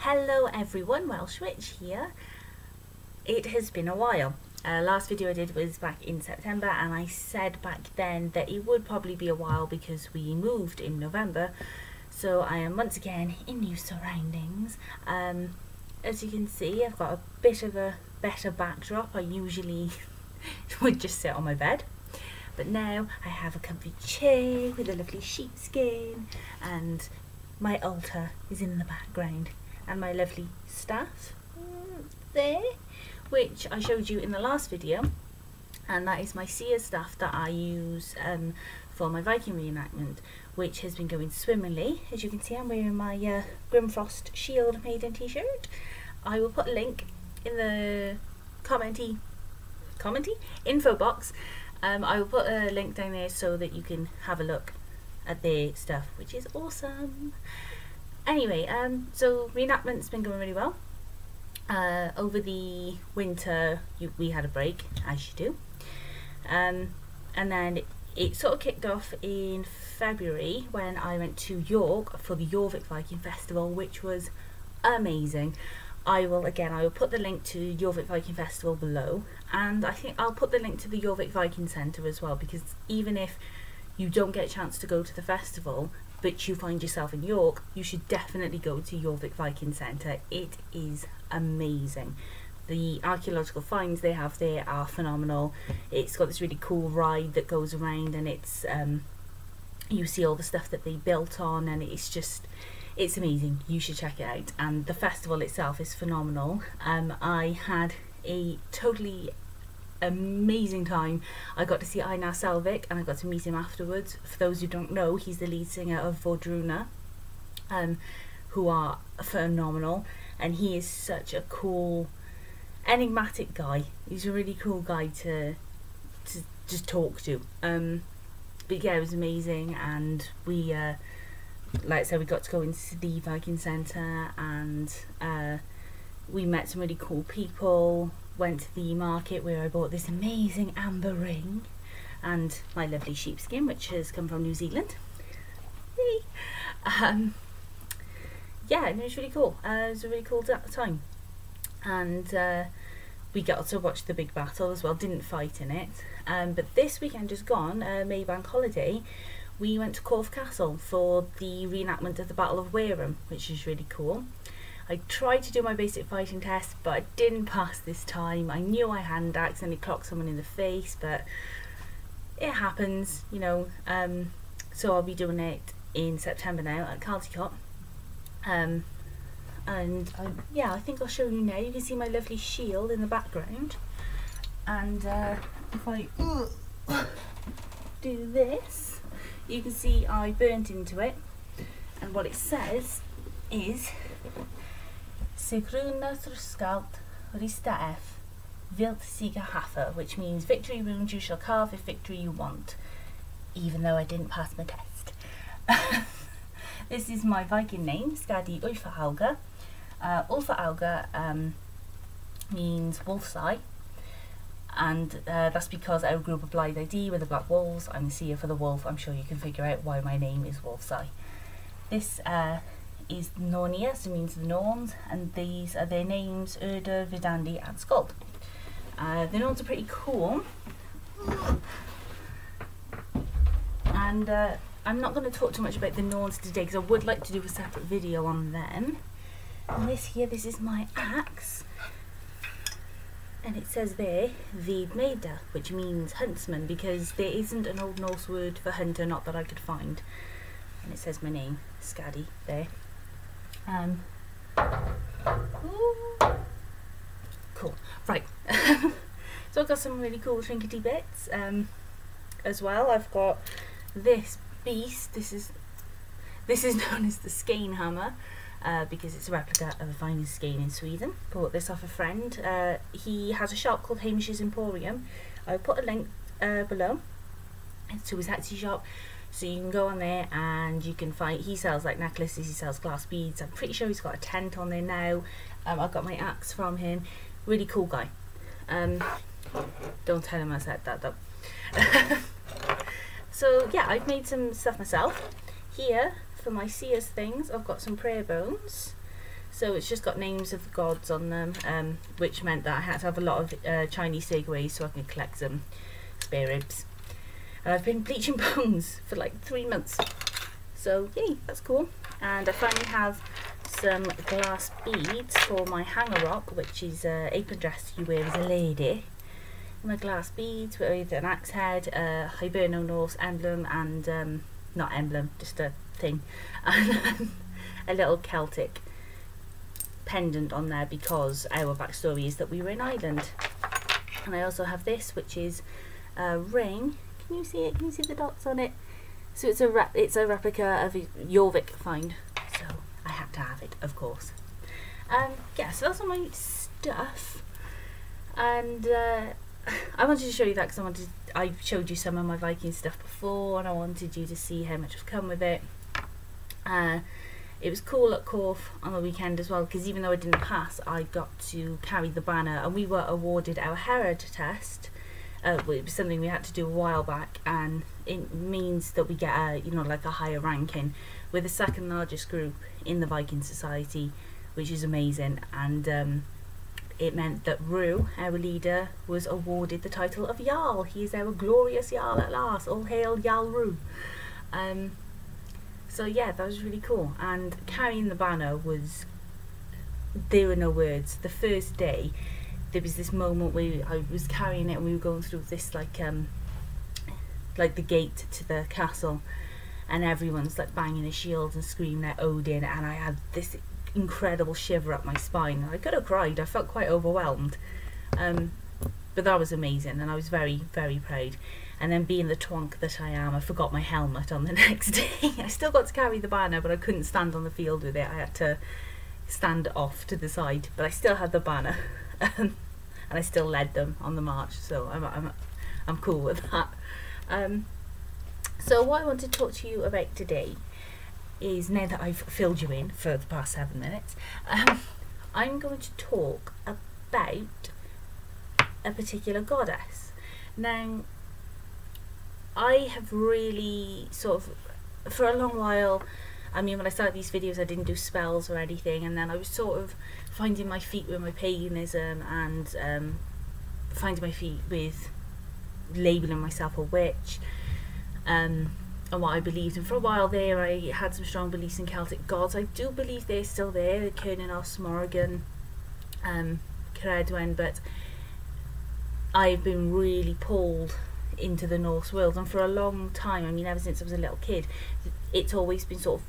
Hello everyone, Welsh Witch here. It has been a while. Last video I did was back in September, and I said back then that it would probably be a while because we moved in November. So I am once again in new surroundings. As you can see, I've got a bit of a better backdrop. I usually would just sit on my bed, but now I have a comfy chair with a lovely sheepskin, and my altar is in the background, and my lovely staff there, which I showed you in the last video, and that is my seer staff that I use for my Viking reenactment, which has been going swimmingly. As you can see, I'm wearing my Grimfrost shield maiden t-shirt. I will put a link in the commenty info box. I will put a link down there so that you can have a look at their stuff, which is awesome. Anyway, so reenactment's been going really well. Over the winter we had a break, as you do, and then it sort of kicked off in February when I went to York for the Jorvik Viking Festival, which was amazing. I will put the link to Jorvik Viking Festival below, and I think I'll put the link to the Jorvik Viking Centre as well, because even if you don't get a chance to go to the festival but you find yourself in York, you should definitely go to Jorvik Viking Centre. It is amazing. The archaeological finds they have there are phenomenal. It's got this really cool ride that goes around, and it's you see all the stuff that they built on, and it's amazing. You should check it out. And the festival itself is phenomenal. I had a totally amazing time. I got to see Einar Selvik, and I got to meet him afterwards. For those who don't know, he's the lead singer of Vordruna, who are phenomenal, and he is such a cool, enigmatic guy. He's a really cool guy to just talk to. But yeah, it was amazing, and we like I said, we got to go into the Viking Centre, and we met some really cool people. Went to the market where I bought this amazing amber ring and my lovely sheepskin, which has come from New Zealand. Yeah, and it was really cool. It was a really cool time, and we got to watch the big battle as well. Didn't fight in it, but this weekend just gone, May Bank holiday, we went to Corfe Castle for the reenactment of the Battle of Wareham, which is really cool. I tried to do my basic fighting test, but I didn't pass this time. I knew I hadn't accidentally clocked someone in the face, but it happens, you know. So I'll be doing it in September now at Caldicott. Yeah, I think I'll show you now. You can see my lovely shield in the background, and if I do this, you can see I burnt into it, and what it says is Sigruna Thruscalt Ristaef Vilt Siga Hafa, which means victory wounds you shall carve if victory you want, even though I didn't pass my test. This is my Viking name, Skadi Du FB. Ulfa means wolf's eye, and that's because our group of Blaeddau Du were the Black Wolves. I'm the seer for the wolf. I'm sure you can figure out why my name is wolf's eye. This is Nornia, so means the Norns, and these are their names: Urda, Vidandi and Skuld. The Norns are pretty cool, and I'm not going to talk too much about the Norns today because I would like to do a separate video on them. And this is my axe, and it says there Vidmeda, which means huntsman, because there isn't an Old Norse word for hunter, not that I could find. And it says my name, Skadi, there. Cool, right. So I've got some really cool trinkety bits as well. I've got this beast. This is known as the Skane hammer, because it's a replica of a finest Skane in Sweden. Bought this off a friend. He has a shop called Hamish's Emporium. I'll put a link below to his Etsy shop, so you can go on there and you can find, he sells like necklaces, he sells glass beads. I'm pretty sure he's got a tent on there now. I've got my axe from him. Really cool guy. Don't tell him I said that though. So yeah, I've made some stuff myself. Here, for my seers things, I've got some prayer bones. So it's just got names of the gods on them, which meant that I had to have a lot of Chinese takeaways so I can collect some spare ribs. And I've been bleaching bones for like 3 months. So yay, that's cool. And I finally have some glass beads for my hanger rock, which is an apron dress you wear as a lady. My glass beads with an axe head, a Hiberno Norse emblem, and not emblem, just a thing, and a little Celtic pendant on there because our backstory is that we were in Ireland. And I also have this, which is a ring. Can you see it? Can you see the dots on it? So it's a replica of a Jorvik find. So I had to have it, of course. Yeah, so that's all my stuff. And I wanted to show you that because I showed you some of my Viking stuff before, and I wanted you to see how much have come with it. It was cool at Corf on the weekend as well, because even though I didn't pass, I got to carry the banner, and we were awarded our Herod test. It was something we had to do a while back, and it means that we get a, like a higher ranking. We're the second largest group in the Viking society, which is amazing. And it meant that Rue, our leader, was awarded the title of Jarl. He is our glorious Jarl at last. All hail Jarl Rue. So yeah, that was really cool. And carrying the banner was, there were no words. The first day, there was this moment where I was carrying it and we were going through this like the gate to the castle, and everyone's like banging their shields and screaming at Odin, and I had this incredible shiver up my spine. I could have cried. I felt quite overwhelmed, but that was amazing, and I was very, very proud. And then, being the twonk that I am, I forgot my helmet on the next day. I still got to carry the banner, but I couldn't stand on the field with it. I had to stand off to the side, but I still had the banner, and I still led them on the march. So I'm cool with that. So what I want to talk to you about today is, now that I've filled you in for the past 7 minutes, I'm going to talk about a particular goddess. Now, I have really sort of, for a long while, I mean, when I started these videos I didn't do spells or anything, and then I was sort of finding my feet with my paganism, and finding my feet with labelling myself a witch, and what I believed in. For a while there I had some strong beliefs in Celtic gods. I do believe they're still there, Cernunnos, Morrigan, Caredwen, but I've been really pulled into the Norse world, and for a long time, I mean ever since I was a little kid, it's always been sort of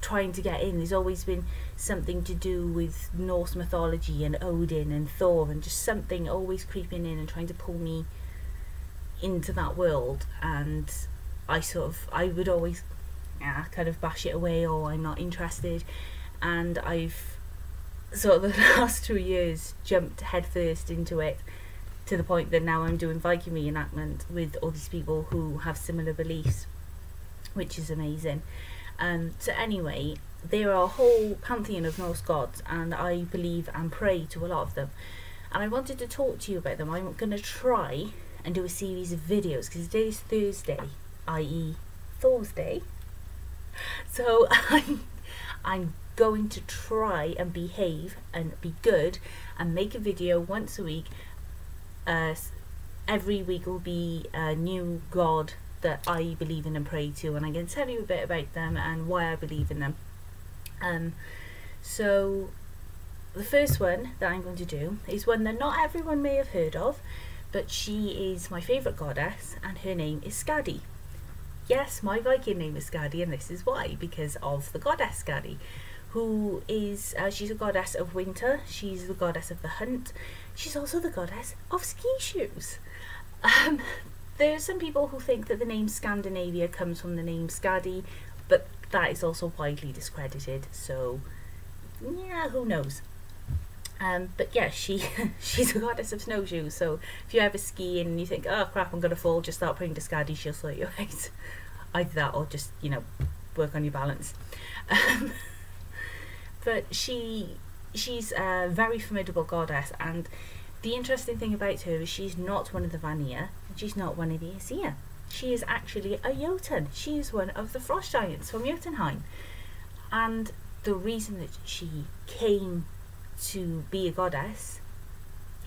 trying to get in. There's always been something to do with Norse mythology and Odin and Thor, and just something always creeping in and trying to pull me into that world. And I would always kind of bash it away, or I'm not interested. And I've sort of the last 2 years jumped headfirst into it, to the point that now I'm doing Viking reenactment with all these people who have similar beliefs, which is amazing. So anyway, there are a whole pantheon of Norse gods, and I believe and pray to a lot of them, and I wanted to talk to you about them. I'm going to try and do a series of videos, because today is Thursday, i.e. Thursday, so I'm going to try and behave and be good and make a video once a week. Every week will be a new god that I believe in and pray to, and I'm going to tell you a bit about them and why I believe in them. So the first one that I'm going to do is one that not everyone may have heard of, but she is my favourite goddess, and her name is Skadi. Yes, my Viking name is Skadi, and this is why, because of the goddess Skadi, who is, she's a goddess of winter, she's the goddess of the hunt, she's also the goddess of ski shoes. There are some people who think that the name Scandinavia comes from the name Skadi, but that is also widely discredited, so yeah, who knows. But yeah, she's a goddess of snowshoes, so if you ever ski and you think, oh crap, I'm gonna fall, just start praying to Skadi, she'll sort you out. Either that, or just, work on your balance. But she's a very formidable goddess, and the interesting thing about her is she's not one of the Vanir, and she's not one of the Aesir. She is actually a Jotun. She is one of the frost giants from Jotunheim. And the reason that she came to be a goddess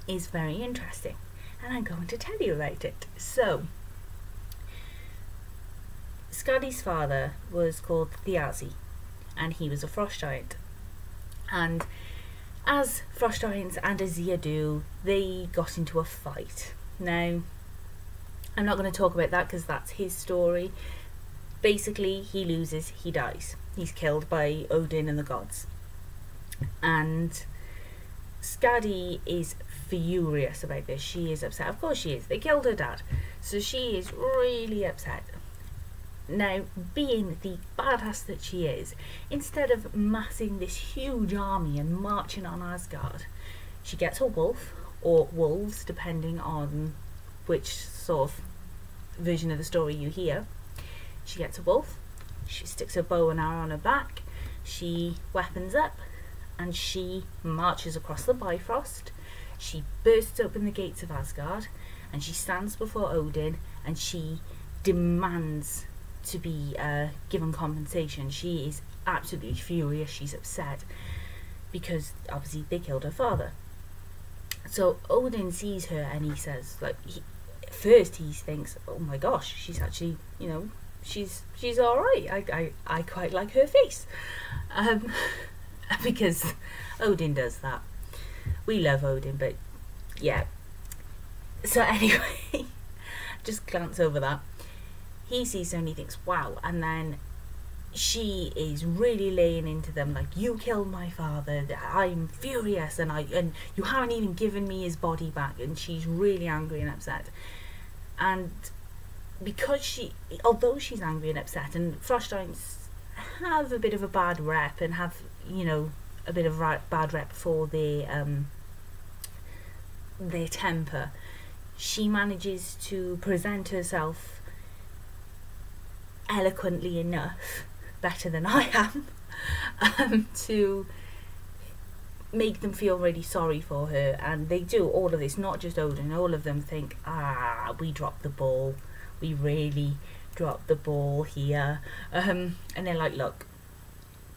is very interesting, and I'm going to tell you about it. So, Skadi's father was called Thiazi, and he was a frost giant. And as frost giants and Azir do, they got into a fight. Now, I'm not going to talk about that because that's his story. Basically, he loses, he dies. He's killed by Odin and the gods. And Skadi is furious about this. She is upset. Of course she is. They killed her dad. So she is really upset. Now, being the badass that she is, instead of massing this huge army and marching on Asgard, she gets a wolf, or wolves, depending on which sort of version of the story you hear. She gets a wolf, she sticks her bow and arrow on her back, she weapons up, and she marches across the Bifrost. She bursts open the gates of Asgard, and she stands before Odin, and she demands to be given compensation. She is absolutely furious. She's upset because obviously they killed her father. So Odin sees her and he says, like, first he thinks, oh my gosh, she's actually, you know, she's all right. I quite like her face, because Odin does that. We love Odin, but yeah. So anyway, just glance over that. He sees her and he thinks, wow. And then she is really laying into them, like, you killed my father, I'm furious, and you haven't even given me his body back. And she's really angry and upset. And because although she's angry and upset, and frost giants have a bit of a bad rep and have, you know, a bit of a bad rep for their temper, she manages to present herself eloquently enough, better than I am, to make them feel really sorry for her. And they do all of this, not just Odin. All of them think, we dropped the ball, we really dropped the ball here. And they're like, look,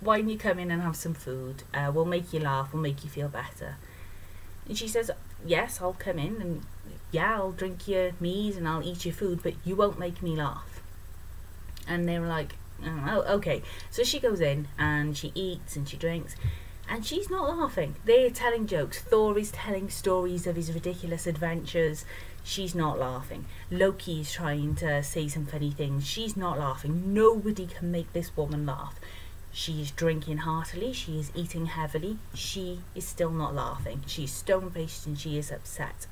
why don't you come in and have some food, we'll make you laugh, we'll make you feel better. And she says, yes, I'll come in, and yeah, I'll drink your mead and I'll eat your food, but you won't make me laugh. And they were like, oh, okay. So she goes in and she eats and she drinks, and she's not laughing. They're telling jokes. Thor is telling stories of his ridiculous adventures. She's not laughing. Loki is trying to say some funny things. She's not laughing. Nobody can make this woman laugh. She is drinking heartily. She is eating heavily. She is still not laughing. She's stone-faced and she is upset.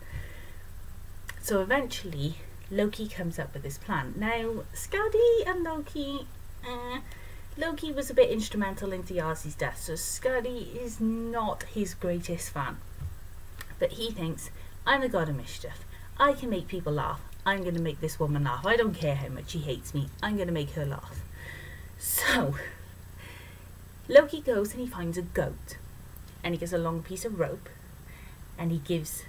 So eventually Loki comes up with this plan. Now, Skadi and Loki, Loki was a bit instrumental in Thiazi's death, so Skadi is not his greatest fan. But he thinks, I'm the god of mischief. I can make people laugh. I'm going to make this woman laugh. I don't care how much she hates me. I'm going to make her laugh. So, Loki goes and he finds a goat. And he gets a long piece of rope. And he gives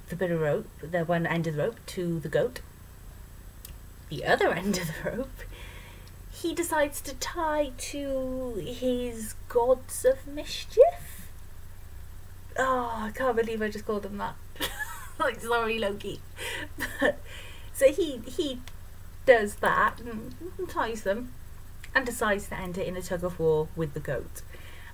the bit of rope, the one end of the rope, to the goat. The other end of the rope he decides to tie to his gods of mischief. Oh, I can't believe I just called him that. Like, sorry, Loki. But, so he does that and ties them and decides to enter in a tug of war with the goat.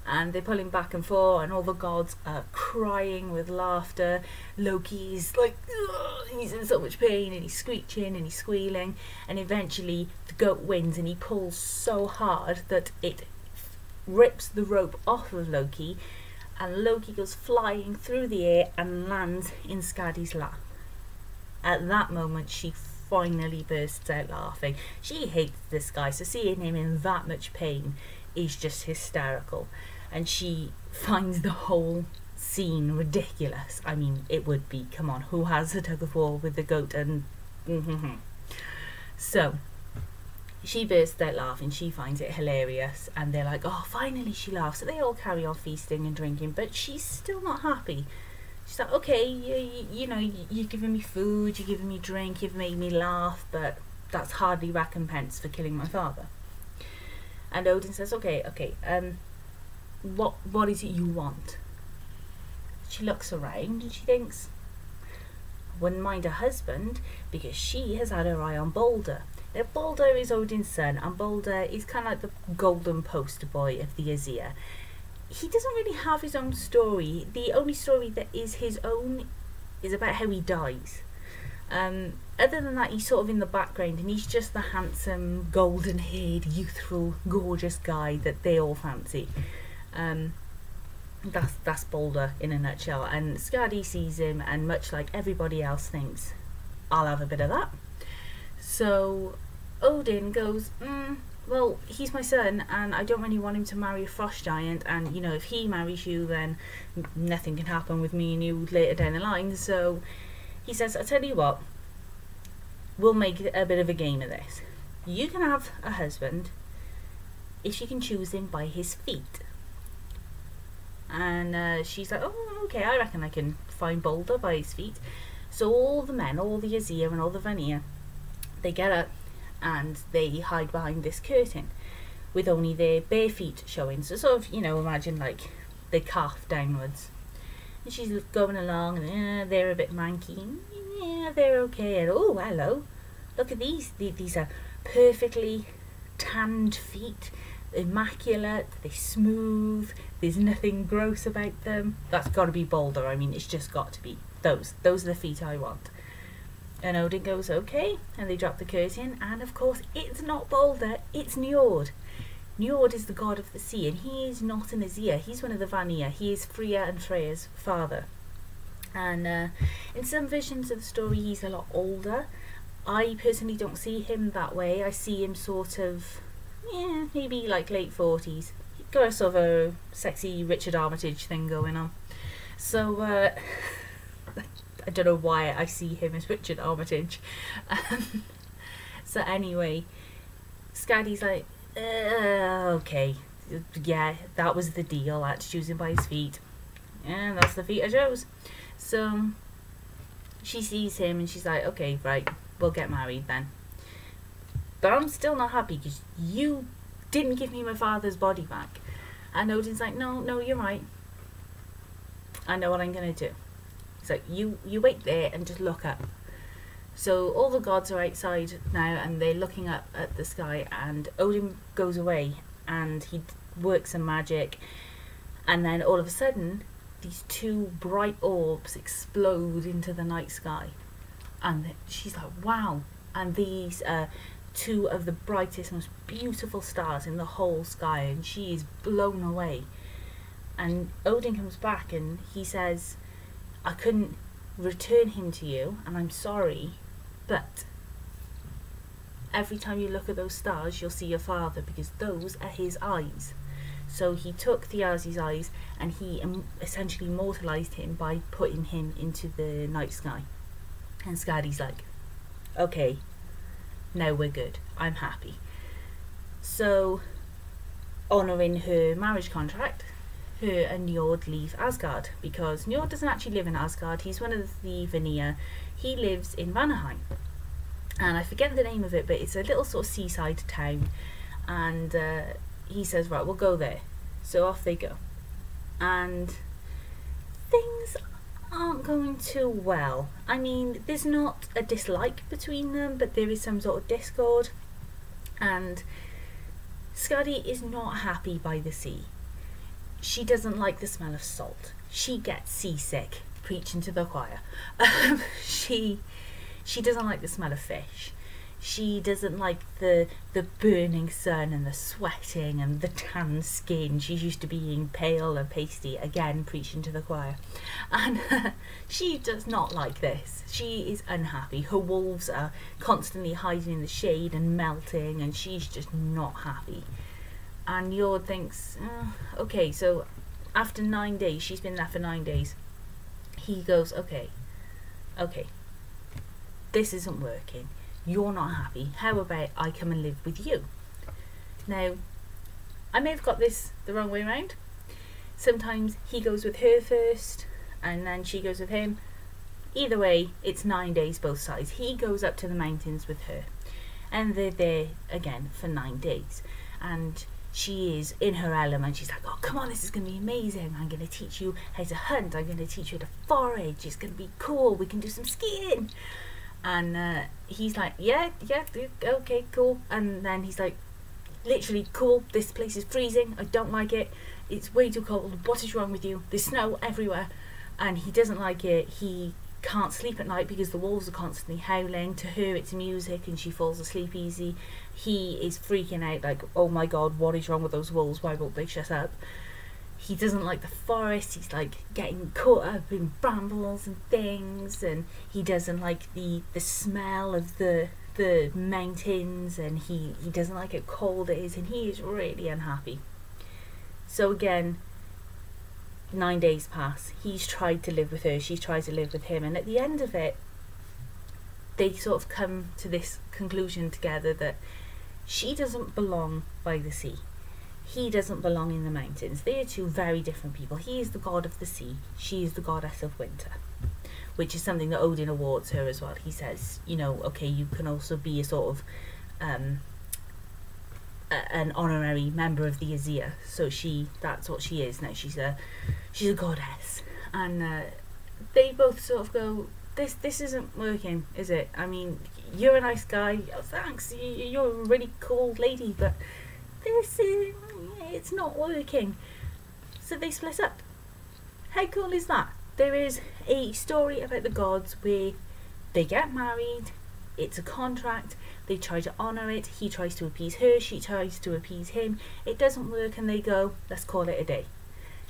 And they're pulling back and forth, and all the gods are crying with laughter. Loki's like, ugh, he's in so much pain, and he's screeching and he's squealing. And eventually the goat wins, and he pulls so hard that it rips the rope off of Loki, and Loki goes flying through the air and lands in Skadi's lap. At that moment, she finally bursts out laughing. She hates this guy, so seeing him in that much pain is just hysterical. And she finds the whole scene ridiculous. I mean, it would be, come on, who has a tug of war with the goat? And so she bursts out laughing. She finds it hilarious, and they're like, oh, finally she laughs. So they all carry on feasting and drinking, but she's still not happy. She's like, okay, you know, you're giving me food, you're giving me drink, you've made me laugh, but that's hardly recompense for killing my father. And Odin says, okay, what is it you want? She looks around and she thinks, I wouldn't mind a husband, because she has had her eye on Balder. Now, Balder is Odin's son, and Balder is kind of like the golden poster boy of the Aesir. He doesn't really have his own story. The only story that is his own is about how he dies. Other than that, he's sort of in the background, and he's just the handsome, golden-haired, youthful, gorgeous guy that they all fancy. That's Balder in a nutshell. And Skadi sees him, and much like everybody else thinks, I'll have a bit of that. So Odin goes, well, he's my son, and I don't really want him to marry a frost giant, and you know, if he marries you, then nothing can happen with me and you later down the line. So he says, I'll tell you what, we'll make a bit of a game of this. You can have a husband if you can choose him by his feet. And she's like, oh, okay, I reckon I can find Balder by his feet. So all the men, all the Aesir and all the Vanir, they get up and they hide behind this curtain with only their bare feet showing. So sort of, you know, imagine like the calf downwards. And she's going along, and they're a bit manky. Yeah, they're okay. And oh, hello, look at these. These are perfectly tanned feet, immaculate. They're smooth. There's nothing gross about them. That's got to be Balder. I mean, it's just got to be those. Those are the feet I want. And Odin goes, okay, and they drop the curtain, and of course it's not Balder, it's Njord. Njord is the god of the sea, and he is not an Aesir, he's one of the Vanir. He is Freya and Freya's father. And in some versions of the story he's a lot older. I personally don't see him that way. I see him sort of, yeah, maybe like late 40s. He's got a sort of a sexy Richard Armitage thing going on. So, I don't know why I see him as Richard Armitage. So anyway, Skadi's like, okay, yeah, that was the deal. I had to choose him by his feet. And that's the feet I chose. So she sees him and she's like, okay, right, we'll get married then. But I'm still not happy because you didn't give me my father's body back. And Odin's like, no, you're right. I know what I'm going to do. So you wait there and just look up. So all the gods are outside now and they're looking up at the sky, and Odin goes away and he works some magic, and then all of a sudden these two bright orbs explode into the night sky, and she's like, wow. And these are two of the brightest, most beautiful stars in the whole sky, and she is blown away. And Odin comes back and he says, I couldn't return him to you, and I'm sorry, but every time you look at those stars, you'll see your father, because those are his eyes. So he took Thiazi's eyes and he essentially immortalised him by putting him into the night sky. And Skadi's like, okay, now we're good. I'm happy. So, honouring her marriage contract, her and Njord leave Asgard, because Njord doesn't actually live in Asgard. He's one of the Vanir. He lives in Vanaheim, and I forget the name of it, but it's a little sort of seaside town. And he says, right, we'll go there. So off they go, and things aren't going too well. I mean, there's not a dislike between them, but there is some sort of discord, and Skadi is not happy by the sea. She doesn't like the smell of salt. She gets seasick, preaching to the choir. She doesn't like the smell of fish. She doesn't like the burning sun and the sweating and the tan skin. She's used to being pale and pasty, again preaching to the choir. And she does not like this. She is unhappy. Her wolves are constantly hiding in the shade and melting, and she's just not happy. And Njord thinks, okay, so after 9 days, she's been there for 9 days, he goes, okay, this isn't working. You're not happy. How about I come and live with you? Now, I may have got this the wrong way around. Sometimes he goes with her first, and then she goes with him. Either way, it's 9 days both sides. He goes up to the mountains with her, and they're there again for 9 days. And she is in her element. She's like, oh, come on, this is going to be amazing. I'm going to teach you how to hunt. I'm going to teach you how to forage. It's going to be cool. We can do some skiing. And he's like, yeah, okay, cool. And then he's like, literally, cool, this place is freezing. I don't like it. It's way too cold. What is wrong with you? There's snow everywhere. And he doesn't like it. He can't sleep at night because the wolves are constantly howling. To her it's music and she falls asleep easy. He is freaking out like, oh my god, what is wrong with those wolves? Why won't they shut up? He doesn't like the forest. He's like getting caught up in brambles and things, and he doesn't like the smell of the mountains, and he doesn't like how cold it is, and he is really unhappy. So again, 9 days pass. He's tried to live with her, she's tried to live with him, and at the end of it they sort of come to this conclusion together that she doesn't belong by the sea, he doesn't belong in the mountains. They are two very different people. He is the god of the sea, she is the goddess of winter, which is something that Odin awards her as well. He says, you know, okay, you can also be a sort of an honorary member of the Aesir. So that's what she is now. She's a goddess. And they both sort of go, this isn't working, is it? I mean, you're a nice guy. Oh, thanks. You're a really cool lady, but it's not working. So they split up. How cool is that? There is a story about the gods where they get married, it's a contract, they try to honour it, he tries to appease her, she tries to appease him, it doesn't work, and they go, let's call it a day.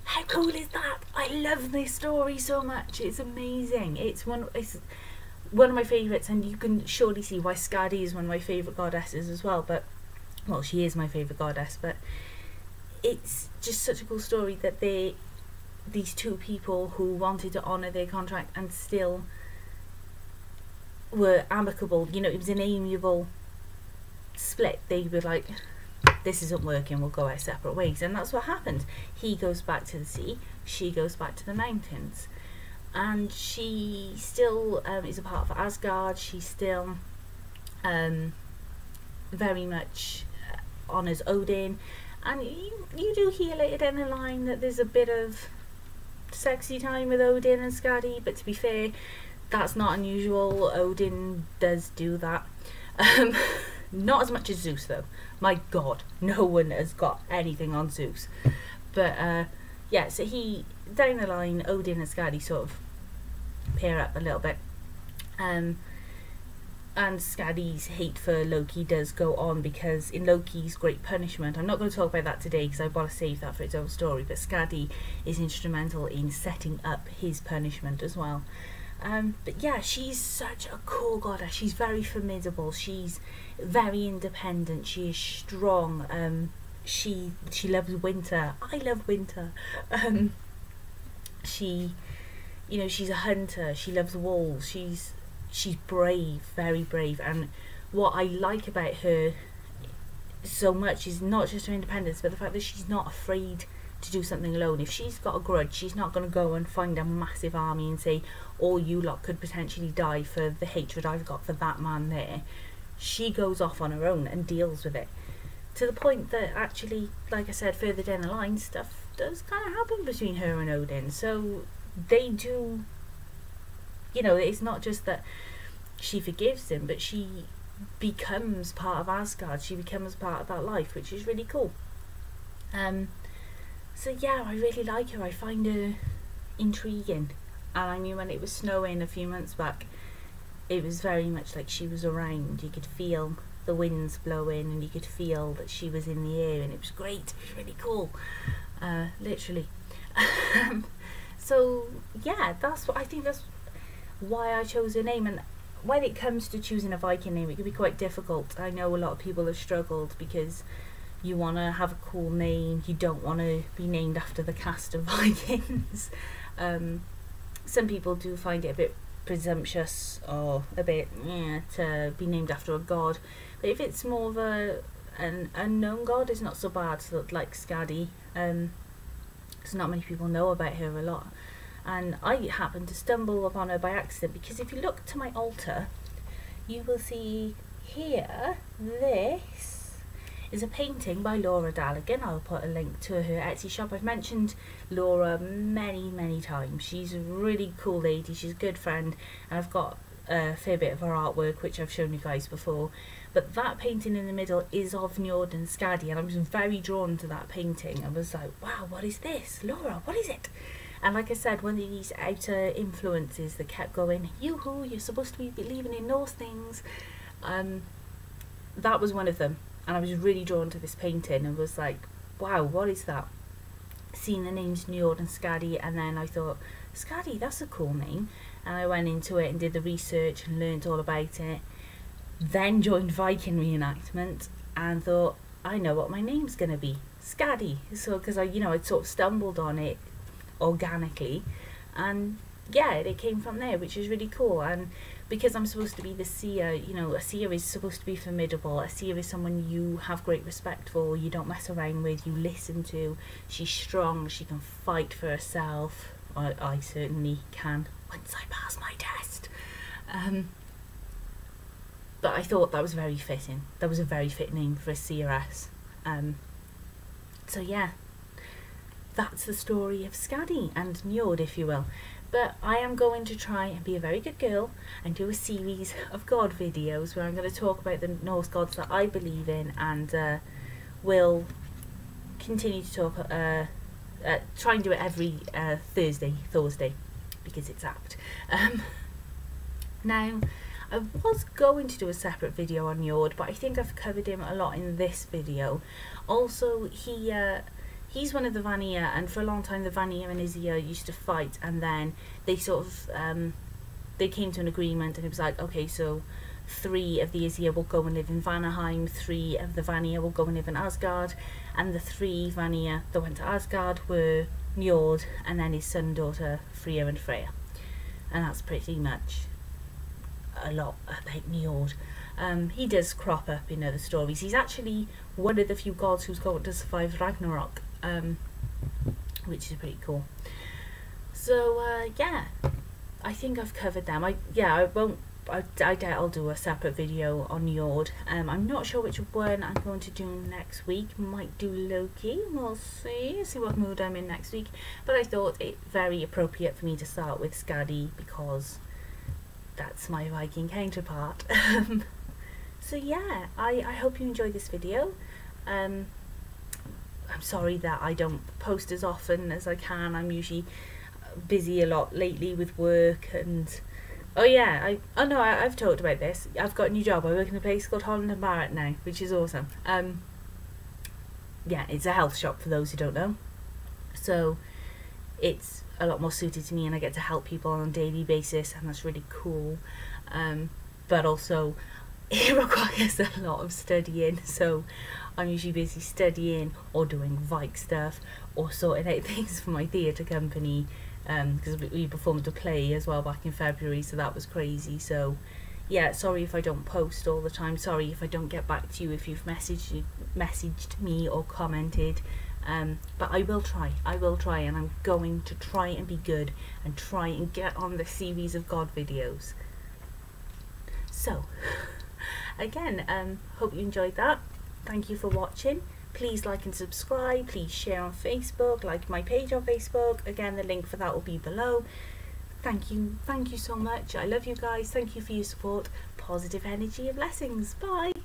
How cool is that? I love this story so much, it's amazing. It's one of my favourites, and you can surely see why Skadi is one of my favourite goddesses as well. But, well, she is my favourite goddess, but it's just such a cool story that these two people who wanted to honour their contract and still were amicable, you know, it was an amiable split. They were like, this isn't working, we'll go our separate ways. And that's what happened. He goes back to the sea, she goes back to the mountains, and she still is a part of Asgard. She still very much honours Odin, and you do hear later down the line that there's a bit of sexy time with Odin and Skadi, but to be fair, that's not unusual. Odin does do that. Not as much as Zeus though. My god, no one has got anything on Zeus. But yeah, so down the line, Odin and Skadi sort of pair up a little bit. And Skadi's hate for Loki does go on, because in Loki's Great Punishment, I'm not going to talk about that today because I want to save that for its own story, but Skadi is instrumental in setting up his punishment as well. But yeah, she's such a cool goddess. She's very formidable, she's very independent, she is strong. She loves winter. I love winter. She, you know, she's a hunter, she loves wolves, she's brave, very brave. And what I like about her so much is not just her independence, but the fact that she's not afraid to do something alone. If she's got a grudge, she's not going to go and find a massive army and say, all you lot could potentially die for the hatred I've got for that man there. She goes off on her own and deals with it, to the point that actually, like I said, further down the line, stuff does kind of happen between her and Odin. So they do, you know, it's not just that she forgives him, but she becomes part of Asgard, she becomes part of that life, which is really cool. So yeah, I really like her, I find her intriguing. And I mean, when it was snowing a few months back, it was very much like she was around. You could feel the winds blowing, and you could feel that she was in the air, and it was great, it was really cool, literally. So yeah, I think that's why I chose her name. And when it comes to choosing a Viking name, it can be quite difficult. I know a lot of people have struggled because you want to have a cool name, you don't want to be named after the cast of Vikings. Some people do find it a bit presumptuous or a bit to be named after a god, but if it's more of an unknown god, it's not so bad. So like Skadi, because not many people know about her a lot, and I happened to stumble upon her by accident, because if you look to my altar, you will see here, this is a painting by Laura Daligan. I'll put a link to her Etsy shop. I've mentioned Laura many times. She's a really cool lady, she's a good friend, and I've got a fair bit of her artwork which I've shown you guys before. But that painting in the middle is of Njord and Skadi, and I was very drawn to that painting. I was like, wow, what is this? Laura, what is it? And like I said, one of these outer influences that kept going, yoo-hoo, you're supposed to be believing in Norse things. That was one of them, and I was really drawn to this painting and was like, wow, what is that? Seeing the names Njord and Skadi, and then I thought, Skadi, that's a cool name. And I went into it and did the research and learned all about it. Then joined Viking reenactment and thought, I know what my name's going to be, Skadi. So, because I'd sort of stumbled on it organically, and yeah, it came from there, which is really cool. And because I'm supposed to be the seer, a seer is supposed to be formidable. A seer is someone you have great respect for, you don't mess around with, you listen to. She's strong, she can fight for herself. I certainly can, once I pass my test. But I thought that was very fitting. That was a very fit name for a seeress. So yeah, that's the story of Skadi and Njord, if you will. But I am going to try and be a very good girl and do a series of god videos where I'm going to talk about the Norse gods that I believe in, and will continue to talk, try and do it every Thursday, because it's apt. Now, I was going to do a separate video on Njord, but I think I've covered him a lot in this video. Also, he's one of the Vanir, and for a long time the Vanir and Izir used to fight, and then they sort of they came to an agreement, and it was like, okay, so 3 of the Izir will go and live in Vanaheim, 3 of the Vanir will go and live in Asgard, and the 3 Vanir that went to Asgard were Njord, and then his son and daughter Freya and Freya. And that's pretty much a lot about Njord. He does crop up in other stories. He's actually one of the few gods who's going to survive Ragnarok, which is pretty cool. So yeah, I think I've covered them. I doubt I'll do a separate video on Njord. I'm not sure which one I'm going to do next week. Might do Loki, we'll see what mood I'm in next week. But I thought it very appropriate for me to start with Skadi, because that's my Viking counterpart. So yeah, I hope you enjoyed this video. I'm sorry that I don't post as often as I can. I'm usually busy a lot lately with work, and oh yeah, I've talked about this. I've got a new job. I work in a place called Holland and Barrett now, which is awesome. Yeah, it's a health shop for those who don't know. So it's a lot more suited to me, and I get to help people on a daily basis, and that's really cool. But also it requires a lot of studying, so I'm usually busy studying or doing Vike stuff or sorting out things for my theatre company, because we performed a play as well back in February, so that was crazy. So yeah, sorry if I don't post all the time, sorry if I don't get back to you if you've messaged me or commented. But I will try, and I'm going to try and be good and try and get on the series of god videos. So again, hope you enjoyed that. Thank you for watching. Please like and subscribe, please share on Facebook, like my page on Facebook. Again, the link for that will be below. Thank you so much. I love you guys. Thank you for your support. Positive energy and blessings. Bye.